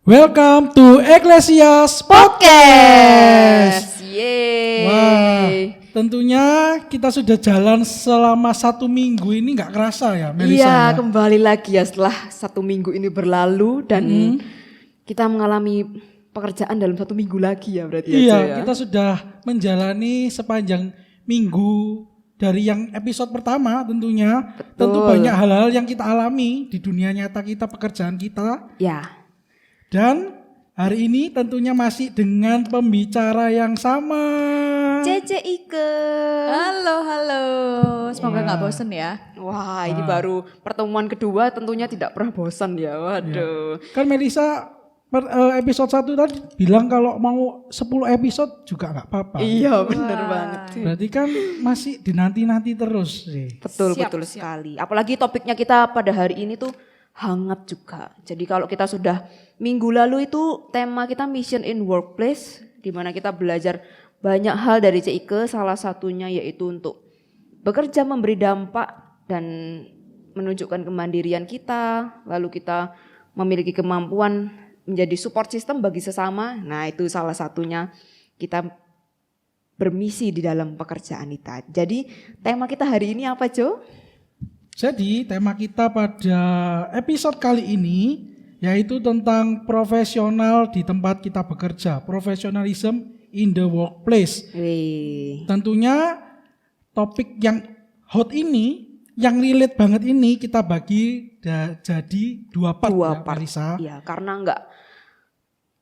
Welcome to Ecclesias Podcast. Yeay. Wah, tentunya kita sudah jalan selama 1 minggu ini nggak kerasa ya, Melisa. Iya, Ya? kembali lagi ya setelah 1 minggu ini berlalu dan kita mengalami pekerjaan dalam 1 minggu lagi ya berarti Iya, ya. kita sudah menjalani sepanjang minggu dari yang episode pertama tentunya. Tentu banyak hal-hal yang kita alami di dunia nyata kita, pekerjaan kita. Ya. Dan hari ini tentunya masih dengan pembicara yang sama. Cece Ike. Halo. Semoga nggak bosen ya. Wah, ini baru pertemuan kedua tentunya tidak pernah bosan ya. Waduh. Kan Melisa episode 1 tadi bilang kalau mau 10 episode juga nggak apa-apa. Iya, benar banget. Berarti kan masih dinanti-nanti terus sih. Betul sekali. Apalagi topiknya kita pada hari ini tuh hangat juga. Jadi kalau kita sudah minggu lalu itu tema kita Mission in Workplace, di mana kita belajar banyak hal dari CIK, salah satunya yaitu untuk bekerja memberi dampak dan menunjukkan kemandirian kita, lalu kita memiliki kemampuan menjadi support system bagi sesama. Nah, itu salah satunya kita bermisi di dalam pekerjaan kita. Jadi tema kita hari ini apa, Jo? Jadi tema kita pada episode kali ini yaitu tentang profesional di tempat kita bekerja, professionalism in the workplace. Tentunya topik yang hot ini, yang relate banget ini kita bagi jadi 2 part ya, Marisa. Iya, karena enggak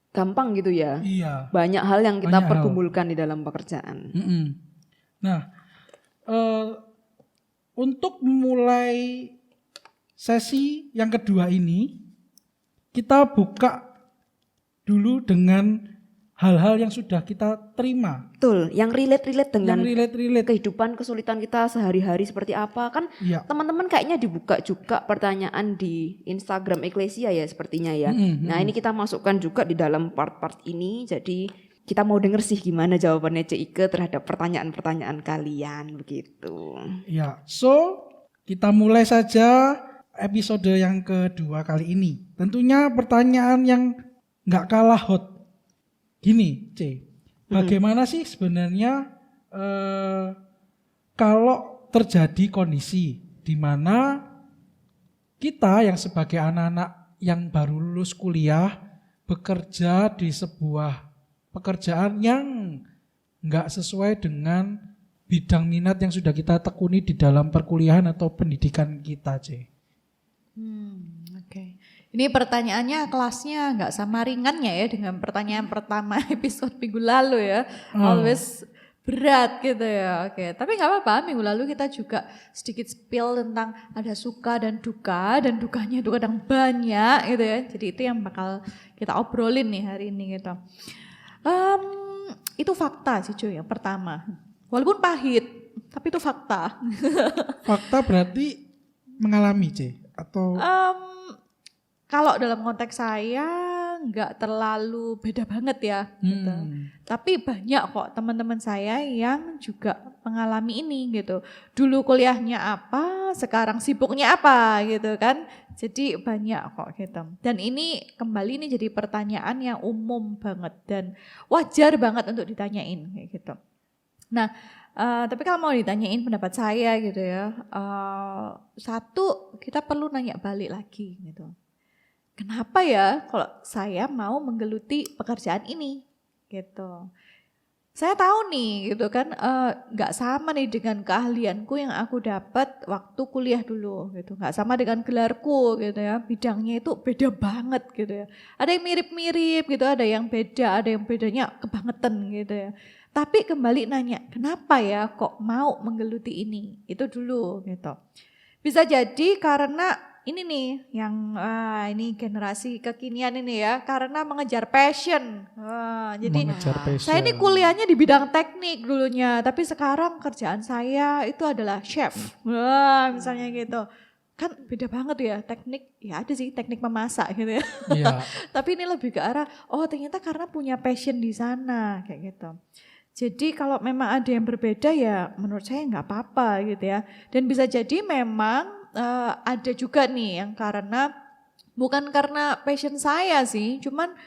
gampang gitu ya. Iya. Banyak hal yang kita Banyak pergumulkan di dalam pekerjaan. Nah, untuk memulai sesi yang kedua ini, kita buka dulu dengan hal-hal yang sudah kita terima. Betul, yang relate dengan Yang relate. kehidupan kesulitan kita sehari-hari seperti apa. Kan Iya. teman-teman kayaknya dibuka juga pertanyaan di Instagram Ecclesia ya sepertinya ya. Nah, ini kita masukkan juga di dalam part-part ini. Jadi kita mau denger sih gimana jawabannya CIK terhadap pertanyaan-pertanyaan kalian begitu. Ya, so kita mulai saja episode yang kedua kali ini. Tentunya pertanyaan yang nggak kalah hot. Gini, C, bagaimana sih sebenarnya kalau terjadi kondisi di mana kita yang sebagai anak-anak yang baru lulus kuliah bekerja di sebuah pekerjaan yang nggak sesuai dengan bidang minat yang sudah kita tekuni di dalam perkuliahan atau pendidikan kita, C. Oke. Ini pertanyaannya kelasnya nggak sama ringannya ya dengan pertanyaan pertama episode minggu lalu ya. Always berat gitu ya. Oke. Tapi nggak apa-apa. Minggu lalu kita juga sedikit spill tentang ada suka dan dukanya itu kadang banyak gitu ya. Jadi itu yang bakal kita obrolin nih hari ini gitu. Itu fakta sih cuy yang pertama. Walaupun pahit, tapi itu fakta. Fakta berarti mengalami, C, atau kalau dalam konteks saya nggak terlalu beda banget ya. Gitu. Tapi banyak kok teman-teman saya yang juga mengalami ini gitu. Dulu kuliahnya apa, sekarang sibuknya apa gitu kan. Jadi banyak kok gitu. Dan ini kembali ini jadi pertanyaan yang umum banget dan wajar banget untuk ditanyain kayak gitu. Nah, tapi kalau mau ditanyain pendapat saya gitu ya, satu kita perlu nanya balik lagi gitu. Kenapa ya kalau saya mau menggeluti pekerjaan ini gitu. Saya tahu nih gitu kan nggak sama nih dengan keahlianku yang aku dapat waktu kuliah dulu gitu. Nggak sama dengan gelarku gitu ya. Bidangnya itu beda banget gitu ya. Ada yang mirip-mirip gitu, ada yang beda, ada yang bedanya kebangetan gitu ya. Tapi kembali nanya, kenapa ya kok mau menggeluti ini? Itu dulu gitu. Bisa jadi karena ini nih yang ini generasi kekinian ini ya, karena mengejar passion. Jadi saya ini kuliahnya di bidang teknik dulunya, tapi sekarang kerjaan saya itu adalah chef. Misalnya gitu. Kan beda banget ya teknik, ya ada sih teknik memasak gitu ya. Iya. Tapi ini lebih ke arah, oh ternyata karena punya passion di sana kayak gitu. Jadi kalau memang ada yang berbeda ya menurut saya nggak apa-apa gitu ya. Dan bisa jadi memang ada juga nih yang karena Bukan karena passion saya sih, cuman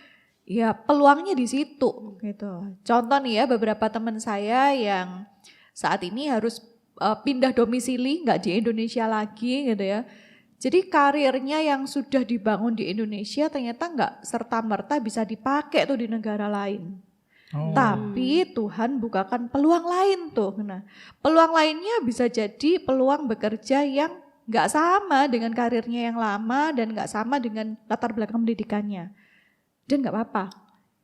ya peluangnya di situ gitu. Contoh nih ya, beberapa teman saya yang saat ini harus pindah domisili, nggak di Indonesia lagi gitu ya. Jadi karirnya yang sudah dibangun di Indonesia ternyata nggak serta-merta bisa dipakai tuh di negara lain. Oh. Tapi Tuhan bukakan peluang lain tuh. Nah, peluang lainnya bisa jadi peluang bekerja yang nggak sama dengan karirnya yang lama dan nggak sama dengan latar belakang pendidikannya. Dan nggak apa-apa,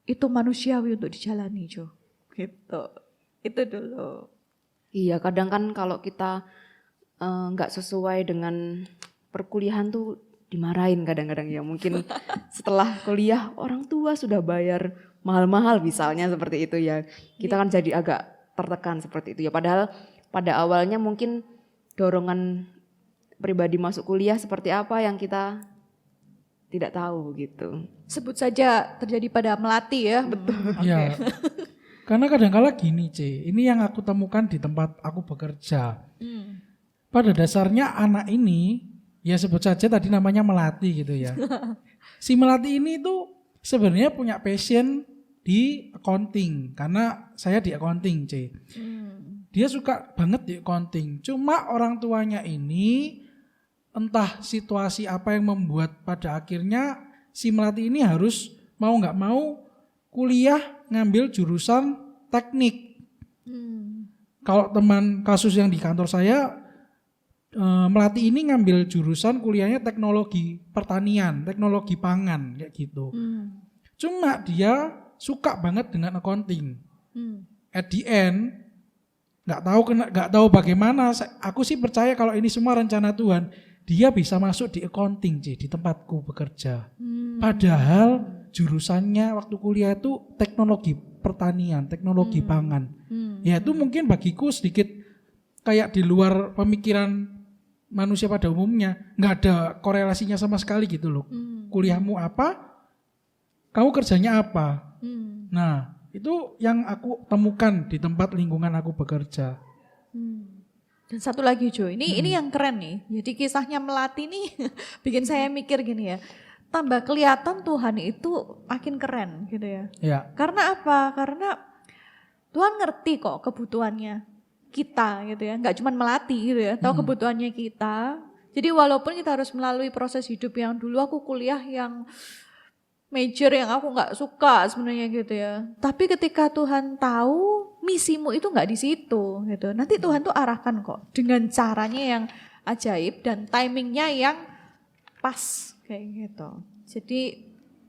itu manusiawi untuk dijalani, Jo. Gitu, itu dulu. Iya, kadang kan kalau kita nggak sesuai dengan perkuliahan tuh dimarahin kadang-kadang ya. Mungkin setelah kuliah orang tua sudah bayar mahal-mahal misalnya seperti itu ya. Kita kan jadi agak tertekan seperti itu ya. Padahal pada awalnya mungkin dorongan pribadi masuk kuliah seperti apa yang kita tidak tahu gitu. Sebut saja terjadi pada Melati ya. Betul. Iya. Karena kadang-kala gini, C. Ini yang aku temukan di tempat aku bekerja. Pada dasarnya anak ini, ya sebut saja tadi namanya Melati gitu ya. Si Melati ini tuh sebenarnya punya passion di accounting. Karena saya di accounting, C. Dia suka banget di accounting. Cuma orang tuanya ini entah situasi apa yang membuat pada akhirnya si Melati ini harus mau nggak mau kuliah ngambil jurusan teknik. Kalau teman kasus yang di kantor saya, Melati ini ngambil jurusan kuliahnya teknologi pertanian, teknologi pangan kayak gitu. Cuma dia suka banget dengan accounting. At the end, nggak tahu bagaimana. Aku sih percaya kalau ini semua rencana Tuhan. Dia bisa masuk di accounting, di tempatku bekerja. Padahal jurusannya waktu kuliah itu teknologi pertanian, teknologi pangan. Ya itu mungkin bagiku sedikit kayak di luar pemikiran manusia pada umumnya. Nggak ada korelasinya sama sekali gitu loh. Kuliahmu apa, kamu kerjanya apa. Nah itu yang aku temukan di tempat lingkungan aku bekerja. Dan satu lagi Jo, ini yang keren nih. Jadi kisahnya Melati nih bikin saya mikir gini ya. Tambah kelihatan Tuhan itu makin keren gitu ya. Ya. Karena apa? Karena Tuhan ngerti kok kebutuhannya kita gitu ya. Enggak cuma Melati gitu ya, tahu kebutuhannya kita. Jadi walaupun kita harus melalui proses hidup yang dulu aku kuliah yang major yang aku nggak suka sebenarnya gitu ya. Tapi ketika Tuhan tahu misimu itu nggak di situ gitu. Nanti Tuhan tuh arahkan kok dengan caranya yang ajaib dan timingnya yang pas kayak gitu. Jadi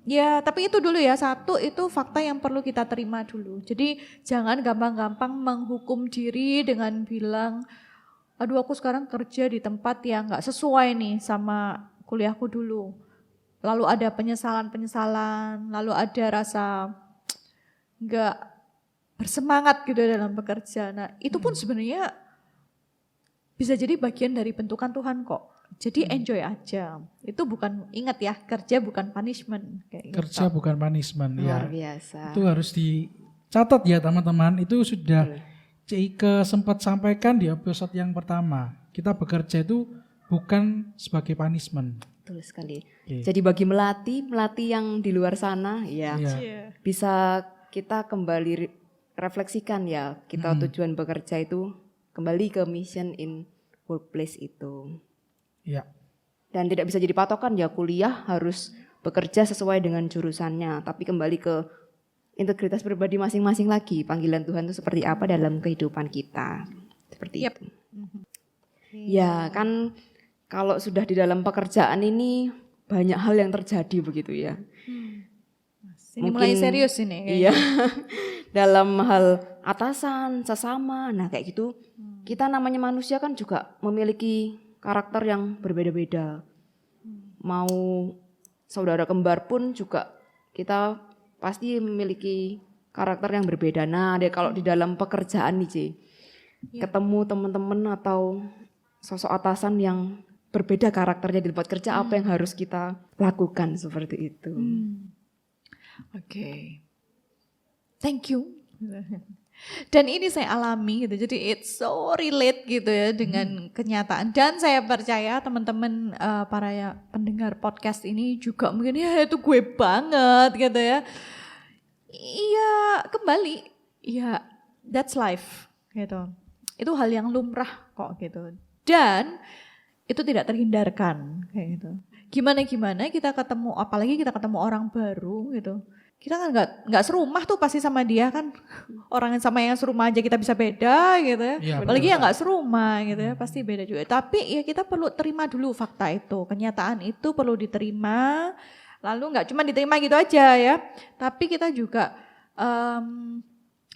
ya tapi itu dulu ya, satu itu fakta yang perlu kita terima dulu. Jadi jangan gampang-gampang menghukum diri dengan bilang, aduh aku sekarang kerja di tempat yang nggak sesuai nih sama kuliahku dulu. Lalu ada penyesalan-penyesalan, lalu ada rasa nggak bersemangat gitu dalam bekerja. Nah itu pun sebenarnya bisa jadi bagian dari bentukan Tuhan kok. Jadi enjoy aja. Itu bukan, ingat ya, kerja bukan punishment. Kayak Kerja gitu. bukan punishment. Luar Ya. biasa. Itu harus dicatat ya teman-teman. Itu sudah Cike sempat sampaikan di episode yang pertama. Kita bekerja itu bukan sebagai punishment. Betul sekali. Oke. Jadi bagi Melati yang di luar sana ya Iya. bisa kita kembali refleksikan ya, kita tujuan bekerja itu kembali ke mission in workplace itu. Ya. Dan tidak bisa jadi patokan ya kuliah harus bekerja sesuai dengan jurusannya, tapi kembali ke integritas pribadi masing-masing lagi. Panggilan Tuhan itu seperti apa dalam kehidupan kita. Seperti itu. Ya kan kalau sudah di dalam pekerjaan ini banyak hal yang terjadi begitu ya. Ini mulai serius ini. Kayaknya. Iya. Dalam hal atasan, sesama, nah kayak gitu. Kita namanya manusia kan juga memiliki karakter yang berbeda-beda. Mau saudara kembar pun juga kita pasti memiliki karakter yang berbeda. Nah, kalau di dalam pekerjaan nih, C, ketemu teman-teman atau sosok atasan yang berbeda karakternya di tempat kerja, apa yang harus kita lakukan seperti itu. Oke. Thank you. Dan ini saya alami gitu, jadi it's so relate gitu ya dengan kenyataan. Dan saya percaya teman-teman para pendengar podcast ini juga mungkin ya itu gue banget gitu ya. Iya kembali, ya that's life gitu. Itu hal yang lumrah kok gitu. Dan itu tidak terhindarkan kayak gitu. Gimana kita ketemu, apalagi kita ketemu orang baru gitu. Kita kan nggak serumah tuh pasti sama dia kan, orang yang sama yang serumah aja kita bisa beda gitu ya, Iya, apalagi betul. yang nggak serumah gitu ya pasti beda juga. Tapi ya kita perlu terima dulu fakta itu, kenyataan itu perlu diterima, lalu nggak cuma diterima gitu aja ya, tapi kita juga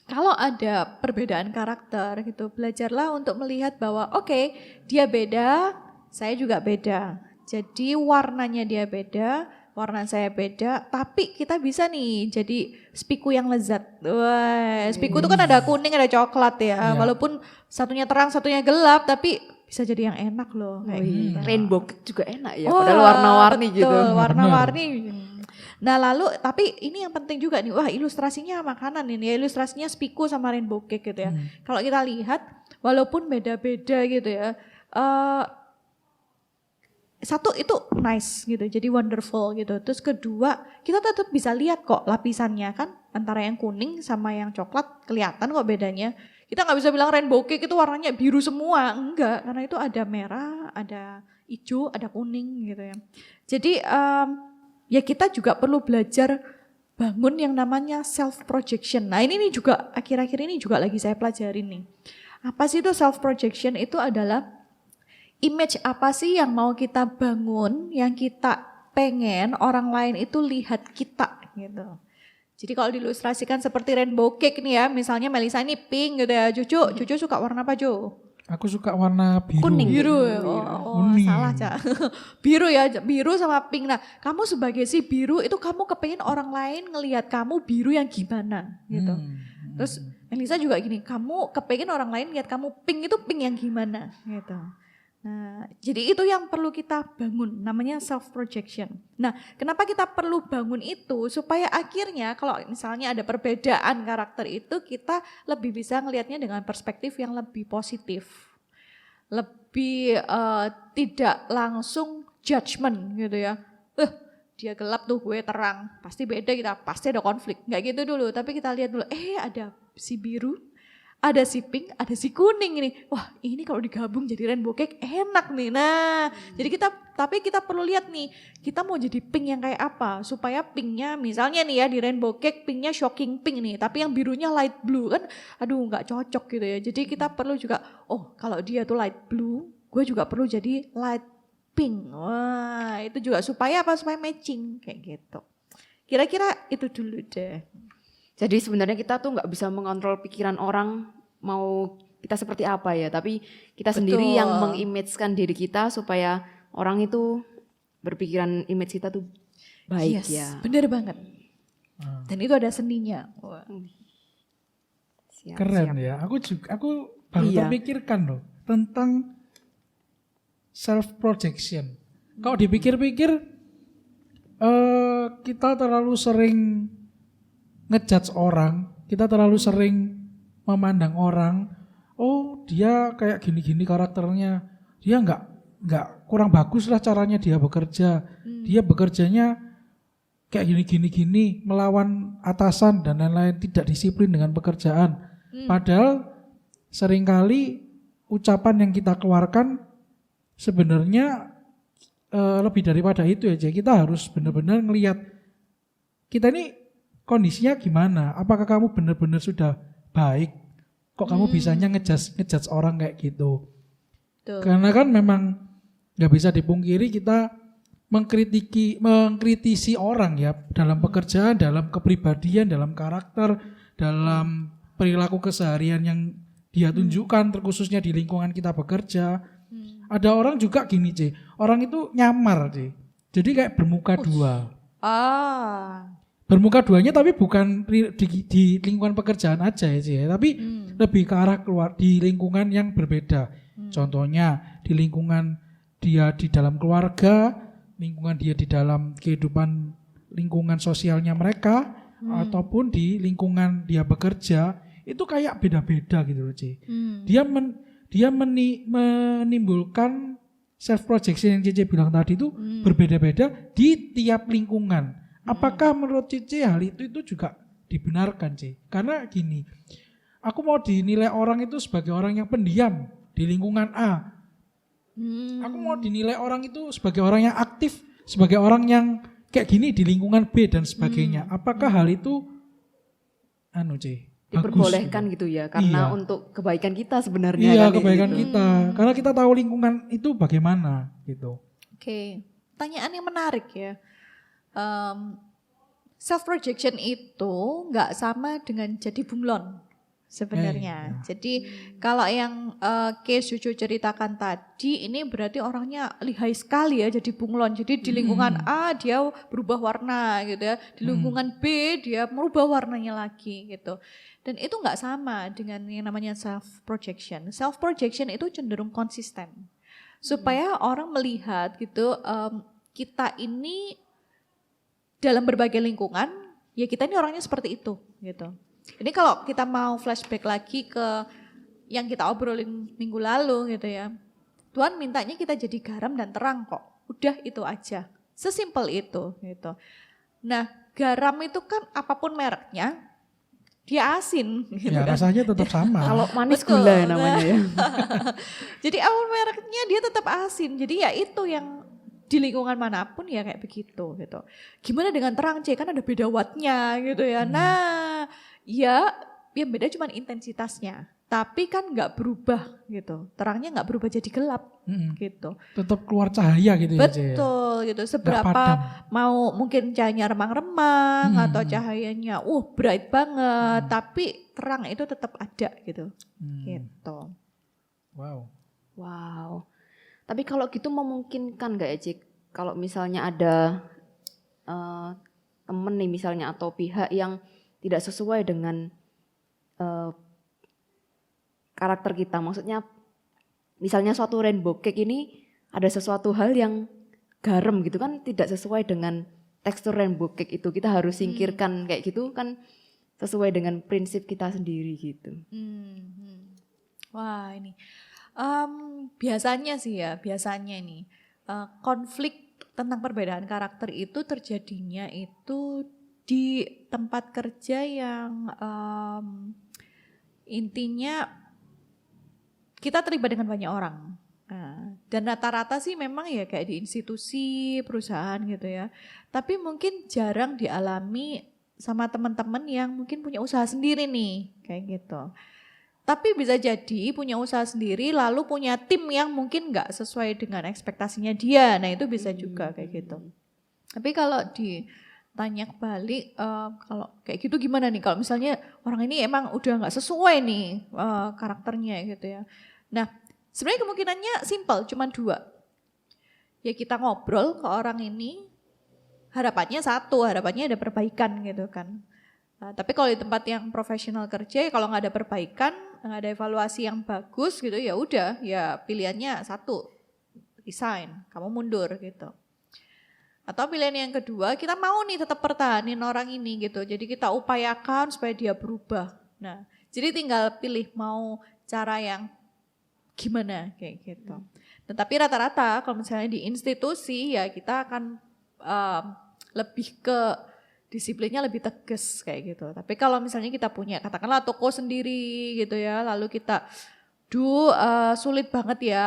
kalau ada perbedaan karakter gitu, belajarlah untuk melihat bahwa oke, dia beda, saya juga beda, jadi warnanya dia beda, warna saya beda, tapi kita bisa nih jadi spiku yang lezat. Wah, spiku itu kan ada kuning, ada coklat ya. Iya. Walaupun satunya terang, satunya gelap, tapi bisa jadi yang enak loh. Kayak gitu. Rainbow cake juga enak ya, Wah, padahal warna-warni betul, gitu. warna-warni. Nah lalu, tapi ini yang penting juga nih, wah ilustrasinya makanan ini ya, ilustrasinya spiku sama rainbow cake gitu ya. Kalau kita lihat, walaupun beda-beda gitu ya, satu itu nice gitu, jadi wonderful gitu. Terus kedua, kita tetap bisa lihat kok lapisannya kan, antara yang kuning sama yang coklat kelihatan kok bedanya. Kita nggak bisa bilang rainbow cake itu warnanya biru semua, enggak, karena itu ada merah, ada hijau, ada kuning gitu ya. Jadi ya kita juga perlu belajar bangun yang namanya self projection. Nah ini nih juga akhir-akhir ini juga lagi saya pelajarin nih. Apa sih itu self projection? Itu adalah image apa sih yang mau kita bangun, yang kita pengen orang lain itu lihat kita gitu. Jadi kalau diilustrasikan seperti rainbow cake nih ya, misalnya Melisa ini pink gitu ya, Cucu suka warna apa Jo? Aku suka warna biru. Kuning. Biru ya, Kuning. salah Cak. Biru ya, biru sama pink. Nah kamu sebagai si biru itu kamu kepengen orang lain ngelihat kamu biru yang gimana gitu. Terus Melisa juga gini, kamu kepengen orang lain lihat kamu pink itu pink yang gimana gitu. Nah, jadi itu yang perlu kita bangun, namanya self projection. Nah, kenapa kita perlu bangun itu? Supaya akhirnya kalau misalnya ada perbedaan karakter itu, kita lebih bisa ngelihatnya dengan perspektif yang lebih positif. Lebih tidak langsung judgment gitu ya. Dia gelap tuh, gue terang, pasti beda kita, pasti ada konflik. Nggak gitu dulu, tapi kita lihat dulu, ada si biru, ada si pink, ada si kuning ini. Wah ini kalau digabung jadi rainbow cake enak nih. Nah jadi kita perlu lihat nih, kita mau jadi pink yang kayak apa. Supaya pinknya misalnya nih ya di rainbow cake pinknya shocking pink nih. Tapi yang birunya light blue kan aduh gak cocok gitu ya. Jadi kita perlu juga, kalau dia tuh light blue, gue juga perlu jadi light pink. Wah itu juga supaya apa? Supaya matching kayak gitu. Kira-kira itu dulu deh. Jadi sebenarnya kita tuh nggak bisa mengontrol pikiran orang mau kita seperti apa ya, tapi kita sendiri yang mengimage-kan diri kita supaya orang itu berpikiran image kita tuh baik ya. Bener banget. Dan itu ada seninya. Wah. Siap, Keren siap. ya. Aku baru terpikirkan loh tentang self projection. Kalau dipikir-pikir kita terlalu sering ngejudge orang, kita terlalu sering memandang orang, dia kayak gini-gini karakternya, dia nggak kurang bagus lah caranya dia bekerja, dia bekerjanya kayak gini-gini melawan atasan dan lain-lain, tidak disiplin dengan pekerjaan. Padahal seringkali ucapan yang kita keluarkan sebenarnya lebih daripada itu aja. Kita harus benar-benar ngelihat kita ini kondisinya gimana? Apakah kamu benar-benar sudah baik? Kok kamu bisanya ngejudge orang kayak gitu? Tuh. Karena kan memang nggak bisa dipungkiri kita mengkritisi orang ya dalam pekerjaan, dalam kepribadian, dalam karakter, dalam perilaku keseharian yang dia tunjukkan, terkhususnya di lingkungan kita bekerja. Ada orang juga gini orang itu nyamar jadi kayak bermuka dua. Bermuka duanya tapi bukan di lingkungan pekerjaan aja ya, tapi lebih ke arah keluar di lingkungan yang berbeda. Contohnya di lingkungan dia di dalam keluarga, lingkungan dia di dalam kehidupan lingkungan sosialnya mereka, ataupun di lingkungan dia bekerja, itu kayak beda-beda gitu loh C. Dia menimbulkan self projection yang Cici bilang tadi itu berbeda-beda di tiap lingkungan. Apakah menurut Cici hal itu juga dibenarkan C? Karena gini, aku mau dinilai orang itu sebagai orang yang pendiam di lingkungan A. Aku mau dinilai orang itu sebagai orang yang aktif, sebagai orang yang kayak gini di lingkungan B dan sebagainya. Apakah hal itu C? Diperbolehkan gitu ya, karena Iya. untuk kebaikan kita sebenarnya. Iya, kan, kebaikan gitu. kita. Karena kita tahu lingkungan itu bagaimana gitu. Oke, pertanyaan yang menarik ya. Self projection itu nggak sama dengan jadi bunglon sebenarnya. Jadi kalau yang case Jojo ceritakan tadi, ini berarti orangnya lihai sekali ya jadi bunglon. Jadi di lingkungan A dia berubah warna gitu ya, di lingkungan B dia merubah warnanya lagi gitu. Dan itu nggak sama dengan yang namanya self projection. Self projection itu cenderung konsisten. Supaya orang melihat gitu, kita ini dalam berbagai lingkungan, ya kita ini orangnya seperti itu gitu. Ini kalau kita mau flashback lagi ke yang kita obrolin minggu lalu gitu ya. Tuhan mintanya kita jadi garam dan terang kok. Udah itu aja. Sesimpel itu gitu. Nah, garam itu kan apapun mereknya, dia asin gitu Ya kan. rasanya tetap sama. Kalau manis Betul. gula namanya ya. Jadi apapun mereknya dia tetap asin. Jadi ya itu yang di lingkungan manapun ya kayak begitu gitu. Gimana dengan terang C? Kan ada beda wattnya gitu ya. Nah ya yang beda cuma intensitasnya. Tapi kan nggak berubah gitu. Terangnya nggak berubah jadi gelap gitu. Tetap keluar cahaya gitu ya C. Betul gitu. padam. Seberapa mau mungkin cahayanya remang-remang atau cahayanya bright banget. Tapi terang itu tetap ada gitu. Gitu. Wow. Wow. Tapi kalau gitu memungkinkan nggak ya Cik? Kalau misalnya ada temen nih misalnya atau pihak yang tidak sesuai dengan karakter kita. Maksudnya misalnya suatu rainbow cake ini ada sesuatu hal yang garam gitu kan tidak sesuai dengan tekstur rainbow cake itu. Kita harus singkirkan kayak gitu kan sesuai dengan prinsip kita sendiri gitu. Wah ini biasanya sih ya, biasanya ini konflik tentang perbedaan karakter itu terjadinya itu di tempat kerja yang intinya kita terlibat dengan banyak orang. Nah, dan rata-rata sih memang ya kayak di institusi, perusahaan gitu ya. Tapi mungkin jarang dialami sama teman-teman yang mungkin punya usaha sendiri nih, kayak gitu. Tapi bisa jadi punya usaha sendiri lalu punya tim yang mungkin nggak sesuai dengan ekspektasinya dia. Nah itu bisa juga kayak gitu. Tapi kalau ditanya balik, kalau kayak gitu gimana nih? Kalau misalnya orang ini emang udah nggak sesuai nih karakternya gitu ya. Nah sebenarnya kemungkinannya simpel, cuma 2. Ya kita ngobrol ke orang ini, harapannya ada perbaikan gitu kan. Nah, tapi kalau di tempat yang profesional kerja, kalau nggak ada perbaikan, nggak ada evaluasi yang bagus gitu, ya udah, ya pilihannya 1, resign, kamu mundur gitu. Atau pilihan yang kedua, kita mau nih tetap pertahanin orang ini gitu, jadi kita upayakan supaya dia berubah. Nah, jadi tinggal pilih mau cara yang gimana kayak gitu. Tetapi rata-rata kalau misalnya di institusi ya kita akan lebih ke disiplinnya lebih tegas kayak gitu. Tapi kalau misalnya kita punya katakanlah toko sendiri gitu ya, lalu kita sulit banget ya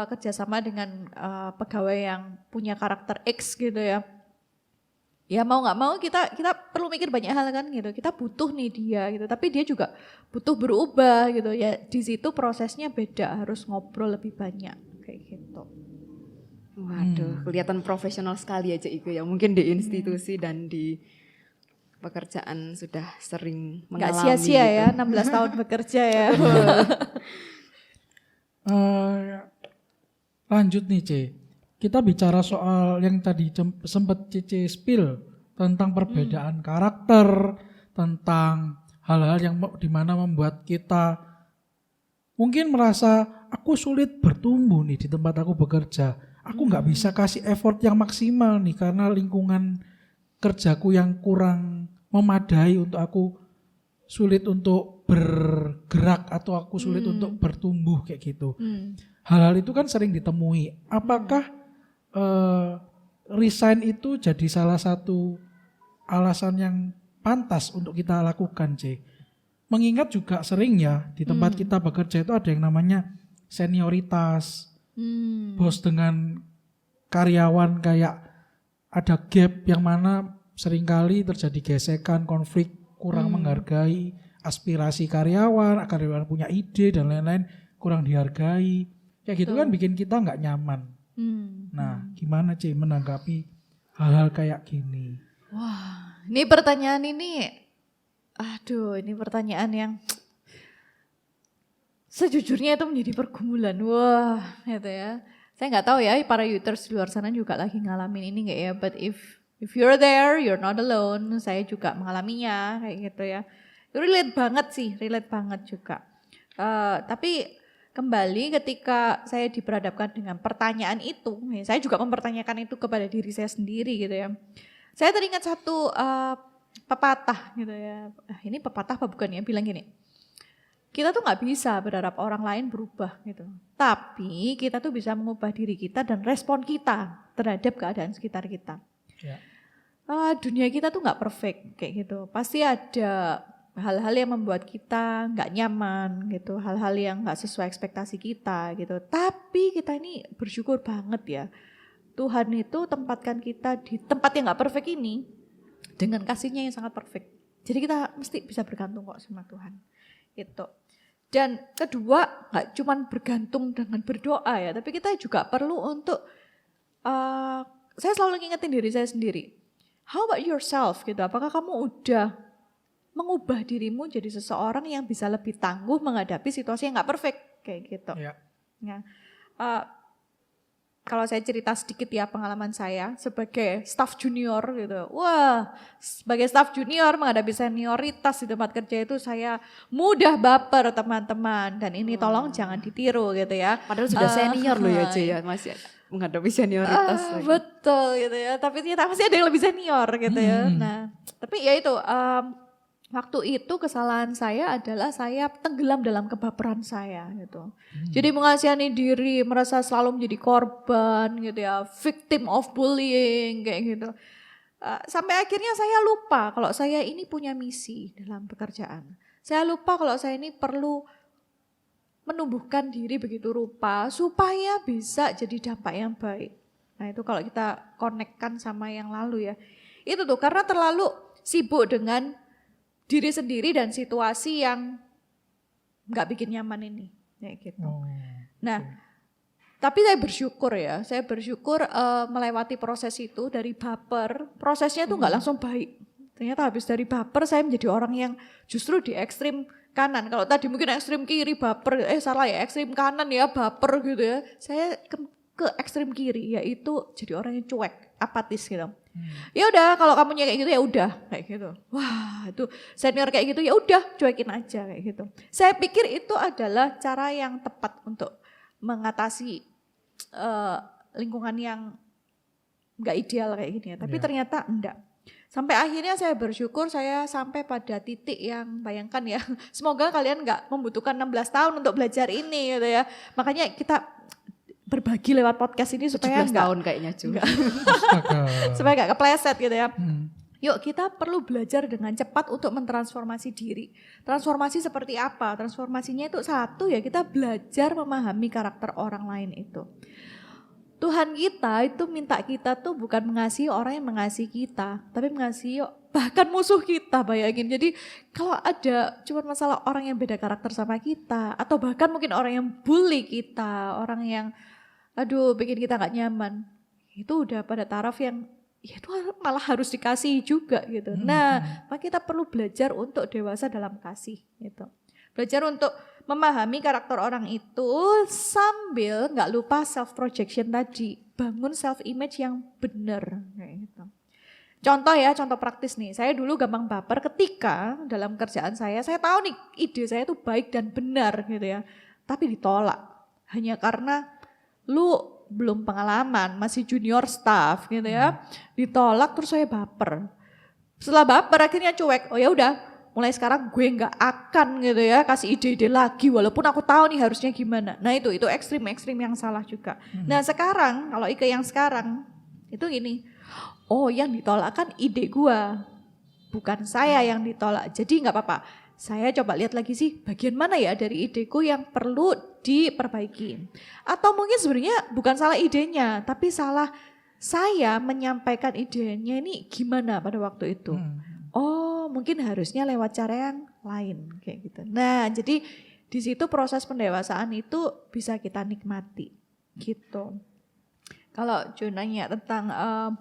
kerjasama dengan pegawai yang punya karakter X gitu ya. Ya mau nggak mau kita perlu mikir banyak hal kan gitu. Kita butuh nih dia gitu, tapi dia juga butuh berubah gitu ya. Di situ prosesnya beda, harus ngobrol lebih banyak kayak gitu. Waduh, kelihatan profesional sekali aja Igo ya. Mungkin di institusi dan di pekerjaan sudah sering mengalami. Nggak sia-sia gitu. ya, 16 tahun bekerja ya. Lanjut nih C, kita bicara soal yang tadi sempat Cici spill tentang perbedaan karakter, tentang hal-hal yang dimana membuat kita mungkin merasa aku sulit bertumbuh nih di tempat aku bekerja. Aku nggak bisa kasih effort yang maksimal nih karena lingkungan kerjaku yang kurang memadai untuk aku sulit untuk bergerak atau aku sulit untuk bertumbuh kayak gitu. Hmm. Hal-hal itu kan sering ditemui. Apakah resign itu jadi salah satu alasan yang pantas untuk kita lakukan, C? Mengingat juga sering ya di tempat kita bekerja itu ada yang namanya senioritas. Bos dengan karyawan kayak ada gap yang mana seringkali terjadi gesekan, konflik, kurang menghargai aspirasi karyawan punya ide dan lain-lain kurang dihargai. Kayak gitu kan bikin kita nggak nyaman. Nah, gimana Ci menanggapi hal-hal kayak gini? Wah, ini pertanyaan ini, ini pertanyaan yang sejujurnya itu menjadi pergumulan. Wah, gitu ya. Saya nggak tahu ya, para users di luar sana juga lagi ngalamin ini nggak ya? But if you're there, you're not alone. Saya juga mengalaminya kayak gitu ya. Relate banget juga. Tapi kembali ketika saya diperhadapkan dengan pertanyaan itu, saya juga mempertanyakan itu kepada diri saya sendiri gitu ya. Saya teringat satu pepatah gitu ya. Ini pepatah apa bukan ya? Bilang gini. Kita tuh nggak bisa berharap orang lain berubah gitu. Tapi kita tuh bisa mengubah diri kita dan respon kita terhadap keadaan sekitar kita. Ya. Dunia kita tuh nggak perfect kayak gitu. Pasti ada hal-hal yang membuat kita nggak nyaman gitu. Hal-hal yang nggak sesuai ekspektasi kita gitu. Tapi kita ini bersyukur banget ya. Tuhan itu tempatkan kita di tempat yang nggak perfect ini dengan kasih-Nya yang sangat perfect. Jadi kita mesti bisa bergantung kok sama Tuhan. Gitu. Dan kedua, nggak cuma bergantung dengan berdoa ya, tapi kita juga perlu untuk, saya selalu ngingetin diri saya sendiri. How about yourself gitu? Apakah kamu udah mengubah dirimu jadi seseorang yang bisa lebih tangguh menghadapi situasi yang nggak perfect kayak gitu? Ya. Ya. Kalau saya cerita sedikit ya pengalaman saya sebagai staff junior gitu. Wah, sebagai staff junior menghadapi senioritas di tempat kerja itu saya mudah baper teman-teman. Dan ini tolong jangan ditiru gitu ya. Padahal sudah senior loh ya C ya, masih menghadapi senioritas lagi. Betul gitu ya, tapi ternyata masih ada yang lebih senior gitu ya. Nah, tapi ya itu waktu itu kesalahan saya adalah saya tenggelam dalam kebaperan saya gitu. Jadi mengasihani diri, merasa selalu menjadi korban gitu ya, victim of bullying kayak gitu. Sampai akhirnya saya lupa kalau saya ini punya misi dalam pekerjaan. Saya lupa kalau saya ini perlu menumbuhkan diri begitu rupa supaya bisa jadi dampak yang baik. Nah itu kalau kita konekkan sama yang lalu ya. Itu tuh karena terlalu sibuk dengan diri sendiri dan situasi yang nggak bikin nyaman ini, kayak gitu. Nah, tapi saya bersyukur melewati proses itu dari baper. Prosesnya itu nggak langsung baik. Ternyata habis dari baper saya menjadi orang yang justru di ekstrim kanan. Kalau tadi mungkin ekstrim kiri baper, ekstrim kanan ya baper gitu ya. Saya ke ekstrim kiri, yaitu jadi orang yang cuek, apatis gitu. Ya udah kalau kamunya kayak gitu ya udah kayak gitu. Wah, itu senior kayak gitu ya udah cuekin aja kayak gitu. Saya pikir itu adalah cara yang tepat untuk mengatasi lingkungan yang enggak ideal kayak gini ya. Tapi ternyata enggak. Sampai akhirnya saya bersyukur saya sampai pada titik yang bayangkan ya. Semoga kalian enggak membutuhkan 16 tahun untuk belajar ini gitu ya. Makanya kita berbagi lewat podcast ini supaya 17 tahun kayaknya juga. Supaya gak kepleset gitu ya. Yuk kita perlu belajar dengan cepat untuk mentransformasi diri. Transformasi seperti apa? Transformasinya itu satu ya kita belajar memahami karakter orang lain itu. Tuhan kita itu minta kita tuh bukan mengasihi orang yang mengasihi kita. Tapi mengasihi bahkan musuh kita, bayangin. Jadi kalau ada cuma masalah orang yang beda karakter sama kita. Atau bahkan mungkin orang yang bully kita. Orang yang bikin kita gak nyaman. Itu udah pada taraf yang ya itu malah harus dikasih juga gitu. Nah, maka kita perlu belajar untuk dewasa dalam kasih gitu. Belajar untuk memahami karakter orang itu sambil gak lupa self projection tadi. Bangun self image yang benar kayak gitu. Contoh praktis nih. Saya dulu gampang baper ketika dalam kerjaan saya tahu nih ide saya tuh baik dan benar gitu ya. Tapi ditolak hanya karena lu belum pengalaman, masih junior staff gitu ya. Ditolak terus saya baper. Setelah baper akhirnya cuek. Oh ya udah, mulai sekarang gue nggak akan gitu ya kasih ide-ide lagi walaupun aku tahu nih harusnya gimana. Nah itu ekstrim yang salah juga. Nah sekarang kalau Ike yang sekarang itu gini, oh yang ditolak kan ide gue, bukan saya yang ditolak. Jadi nggak apa-apa. Saya coba lihat lagi sih bagian mana ya dari ideku yang perlu diperbaiki. Atau mungkin sebenarnya bukan salah idenya, tapi salah saya menyampaikan idenya ini gimana pada waktu itu. Oh mungkin harusnya lewat cara yang lain kayak gitu. Nah jadi di situ proses pendewasaan itu bisa kita nikmati gitu. Kalau Jo nanya tentang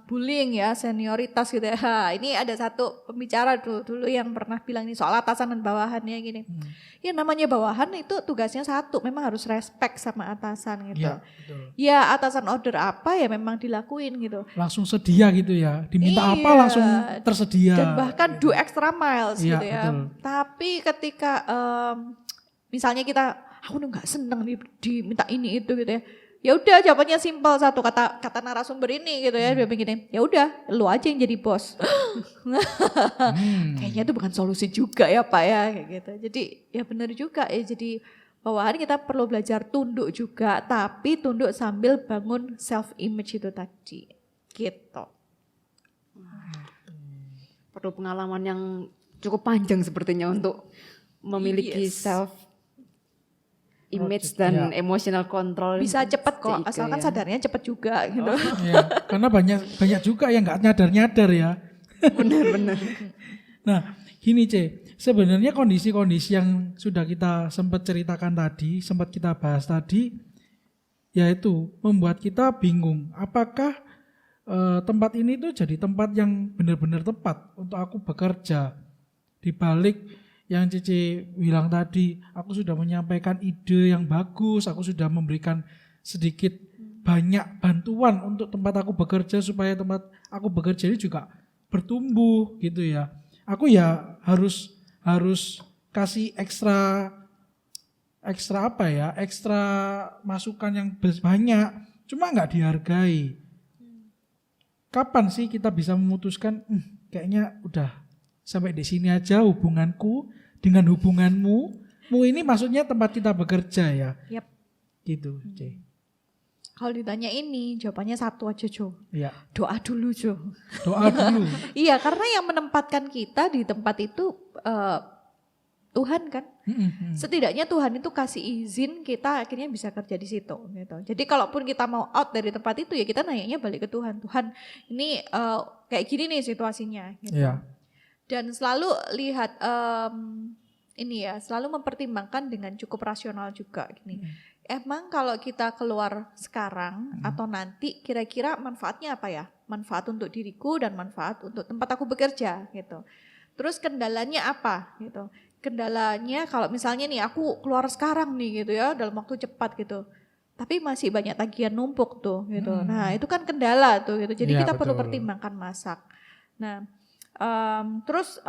bullying ya, senioritas gitu ya. Ini ada satu pembicara dulu yang pernah bilang ini soal atasan dan bawahannya gini. Ya namanya bawahan itu tugasnya satu, memang harus respect sama atasan gitu. Ya, betul. Ya atasan order apa ya memang dilakuin gitu. Langsung sedia gitu ya, diminta apa langsung tersedia. Dan bahkan do extra miles Iya, gitu ya. betul. Tapi ketika misalnya kita, aku nggak seneng diminta ini itu gitu ya. Ya udah jawabannya simpel, satu kata narasumber ini gitu ya, dia begini, ya udah lu aja yang jadi bos. Kayaknya itu bukan solusi juga ya Pak ya kayak gitu. Jadi ya benar juga ya, jadi bawahan kita perlu belajar tunduk juga, tapi tunduk sambil bangun self image itu tadi gitu. Perlu pengalaman yang cukup panjang sepertinya untuk memiliki self image dan emotional control. Bisa cepet kok, asalkan sadarnya cepet juga gitu. Ya, karena banyak juga yang nggak nyadar ya. Benar-benar. Nah, gini sebenarnya kondisi-kondisi yang sudah kita sempat ceritakan tadi, sempat kita bahas tadi, yaitu membuat kita bingung. Apakah tempat ini tuh jadi tempat yang benar-benar tepat untuk aku bekerja? Di balik yang Cici bilang tadi, aku sudah menyampaikan ide yang bagus, aku sudah memberikan sedikit banyak bantuan untuk tempat aku bekerja supaya tempat aku bekerja ini juga bertumbuh gitu ya. Aku ya harus kasih ekstra apa ya, ekstra masukan yang banyak, cuma nggak dihargai. Kapan sih kita bisa memutuskan, kayaknya udah sampai di sini aja hubunganku dengan hubunganmu. Ini maksudnya tempat kita bekerja ya. Yap. Gitu, C. Kalau ditanya ini, jawabannya satu aja Jo. Iya. Doa dulu Jo. Doa dulu. Iya, karena yang menempatkan kita di tempat itu Tuhan kan. Setidaknya Tuhan itu kasih izin kita akhirnya bisa kerja di situ gitu. Jadi kalaupun kita mau out dari tempat itu ya kita nanyanya balik ke Tuhan. Tuhan, ini kayak gini nih situasinya gitu. Iya. Dan selalu lihat ini ya, selalu mempertimbangkan dengan cukup rasional juga gini. Emang kalau kita keluar sekarang atau nanti kira-kira manfaatnya apa ya? Manfaat untuk diriku dan manfaat untuk tempat aku bekerja gitu. Terus kendalanya apa gitu. Kendalanya kalau misalnya nih aku keluar sekarang nih gitu ya dalam waktu cepat gitu. Tapi masih banyak tagihan numpuk tuh gitu. Nah itu kan kendala tuh gitu. Jadi kita perlu pertimbangkan masak. Nah terus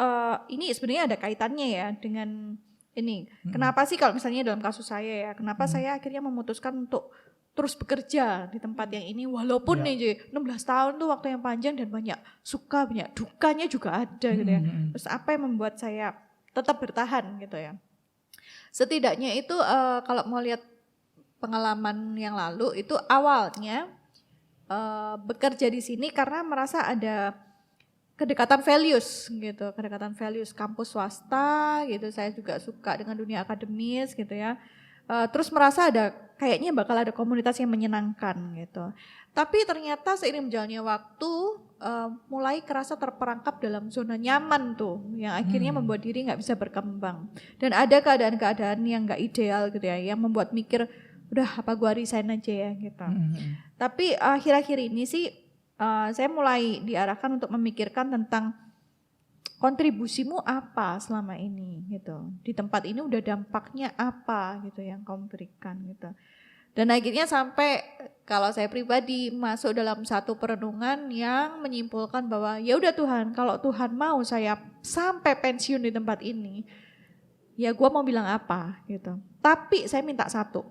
ini sebenarnya ada kaitannya ya dengan ini. Kenapa sih kalau misalnya dalam kasus saya ya, kenapa saya akhirnya memutuskan untuk terus bekerja di tempat yang ini walaupun nih 16 tahun tuh waktu yang panjang dan banyak suka, banyak dukanya juga ada gitu ya. Terus apa yang membuat saya tetap bertahan gitu ya. Setidaknya itu kalau mau lihat pengalaman yang lalu itu awalnya bekerja di sini karena merasa ada kedekatan values gitu, kedekatan values kampus swasta gitu. Saya juga suka dengan dunia akademis gitu ya. Terus merasa ada kayaknya bakal ada komunitas yang menyenangkan gitu. Tapi ternyata seiring berjalannya waktu mulai kerasa terperangkap dalam zona nyaman tuh, yang akhirnya membuat diri nggak bisa berkembang. Dan ada keadaan-keadaan yang nggak ideal gitu ya, yang membuat mikir udah apa gua resign aja ya gitu. Tapi akhir-akhir ini sih saya mulai diarahkan untuk memikirkan tentang kontribusimu apa selama ini gitu. Di tempat ini udah dampaknya apa gitu yang kamu berikan gitu. Dan akhirnya sampai kalau saya pribadi masuk dalam satu perenungan yang menyimpulkan bahwa ya udah Tuhan, kalau Tuhan mau saya sampai pensiun di tempat ini, ya gua mau bilang apa gitu. Tapi saya minta satu,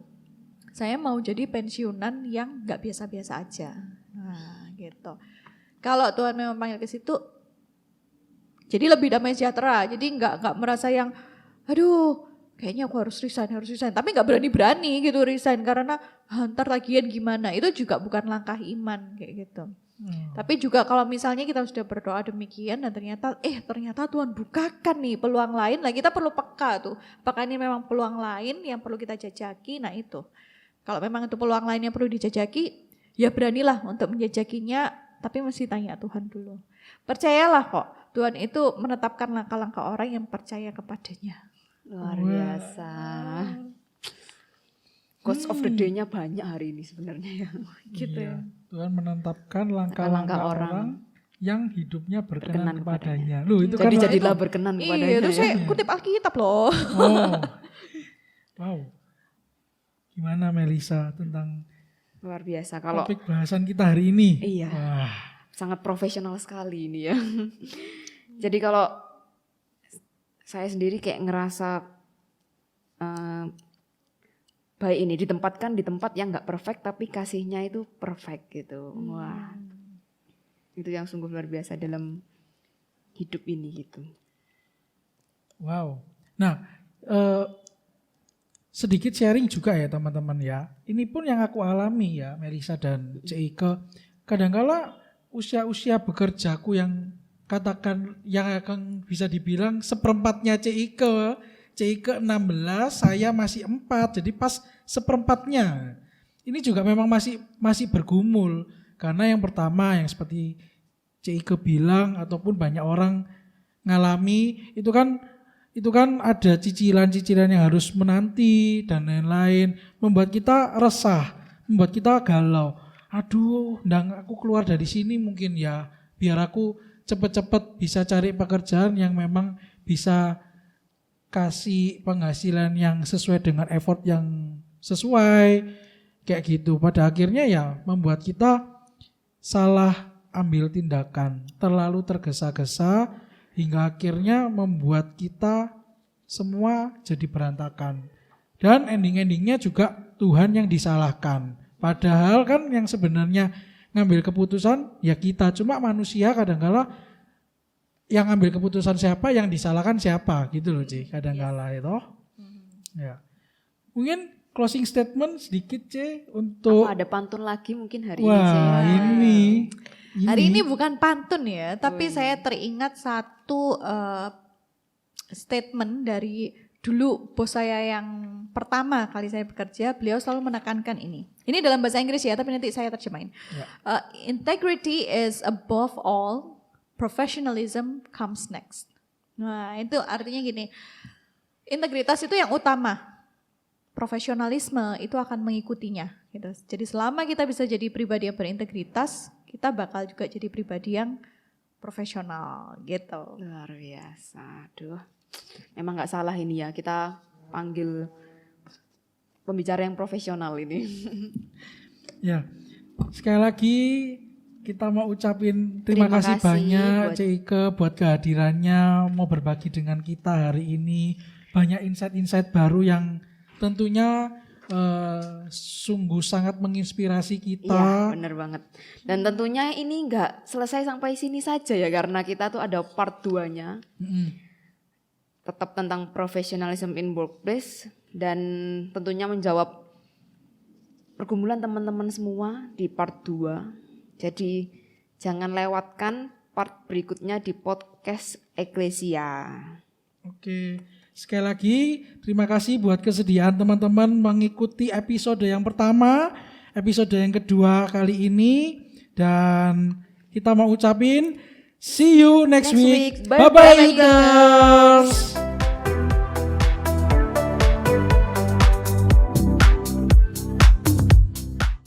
saya mau jadi pensiunan yang gak biasa-biasa aja. Nah gitu. Kalau Tuhan memang panggil ke situ, Jadi lebih damai sejahtera. Jadi nggak merasa yang, aduh, kayaknya aku harus resign. Tapi nggak berani gitu resign karena ntar tagihan gimana. Itu juga bukan langkah iman kayak gitu. Tapi juga kalau misalnya kita sudah berdoa demikian dan ternyata Tuhan bukakan nih peluang lain, lah kita perlu peka tuh. Apakah ini memang peluang lain yang perlu kita jajaki? Nah itu. Kalau memang itu peluang lain yang perlu dijajaki, ya beranilah untuk menjajakinya, tapi mesti tanya Tuhan dulu. Percayalah kok, Tuhan itu menetapkan langkah-langkah orang yang percaya kepadanya. Luar biasa. Quotes of the day-nya banyak hari ini sebenarnya ya. Gitu ya. Tuhan menetapkan langkah-langkah orang yang hidupnya berkenan kepadanya. Loh, itu jadi kan jadilah berkenan kepadanya. Iya, itu saya kutip Alkitab loh. Oh. Wow. Gimana Melisa tentang Luar biasa kalau topik bahasan kita hari ini? Iya. Wah. Sangat profesional sekali ini ya. Jadi kalau saya sendiri kayak ngerasa baik ini ditempatkan di tempat yang nggak perfect tapi kasihnya itu perfect gitu. Wah, itu yang sungguh luar biasa dalam hidup ini gitu. Wow. Nah, sedikit sharing juga ya teman-teman ya. Ini pun yang aku alami ya, Melisa dan Cike. Kadangkala usia-usia bekerjaku yang katakan yang akan bisa dibilang seperempatnya Cike 16, saya masih 4, jadi pas seperempatnya. Ini juga memang masih bergumul, karena yang pertama yang seperti Cike bilang ataupun banyak orang ngalami itu kan ada cicilan-cicilan yang harus menanti dan lain-lain, membuat kita resah, membuat kita galau. Aduh, ndang aku keluar dari sini mungkin ya, biar aku cepet-cepet bisa cari pekerjaan yang memang bisa kasih penghasilan yang sesuai dengan effort yang sesuai kayak gitu. Pada akhirnya ya membuat kita salah ambil tindakan, terlalu tergesa-gesa hingga akhirnya membuat kita semua jadi berantakan. Dan ending-endingnya juga Tuhan yang disalahkan. Padahal kan yang sebenarnya ngambil keputusan ya kita, cuma manusia kadang-kala yang ambil keputusan siapa, yang disalahkan siapa gitu loh Ci, kadang-kala itu. Ya. Mungkin closing statement sedikit C untuk Apa ada pantun lagi mungkin hari wah, ini? Hari ini bukan pantun ya, tapi saya teringat satu statement dari dulu bos saya yang pertama kali saya bekerja, beliau selalu menekankan ini. Ini dalam bahasa Inggris ya, tapi nanti saya terjemahin. Ya. Integrity is above all. Professionalism comes next. Nah, itu artinya gini. Integritas itu yang utama. Profesionalisme itu akan mengikutinya. Gitu. Jadi selama kita bisa jadi pribadi yang berintegritas, kita bakal juga jadi pribadi yang profesional gitu. Luar biasa. Aduh. Emang gak salah ini ya, kita panggil pembicara yang profesional ini. Ya. Sekali lagi kita mau ucapin terima kasih banyak Cike buat kehadirannya, mau berbagi dengan kita hari ini. Banyak insight-insight baru yang tentunya sungguh sangat menginspirasi kita. Iya benar banget. Dan tentunya ini nggak selesai sampai sini saja ya, karena kita tuh ada part 2-nya. Tetap tentang professionalism in workplace dan tentunya menjawab pergumulan teman-teman semua di part 2. Jadi jangan lewatkan part berikutnya di podcast Eklesia. Oke, sekali lagi terima kasih buat kesediaan teman-teman mengikuti episode yang pertama, episode yang kedua kali ini. Dan kita mau ucapin see you next week. Bye-bye, Bye-bye, leaders.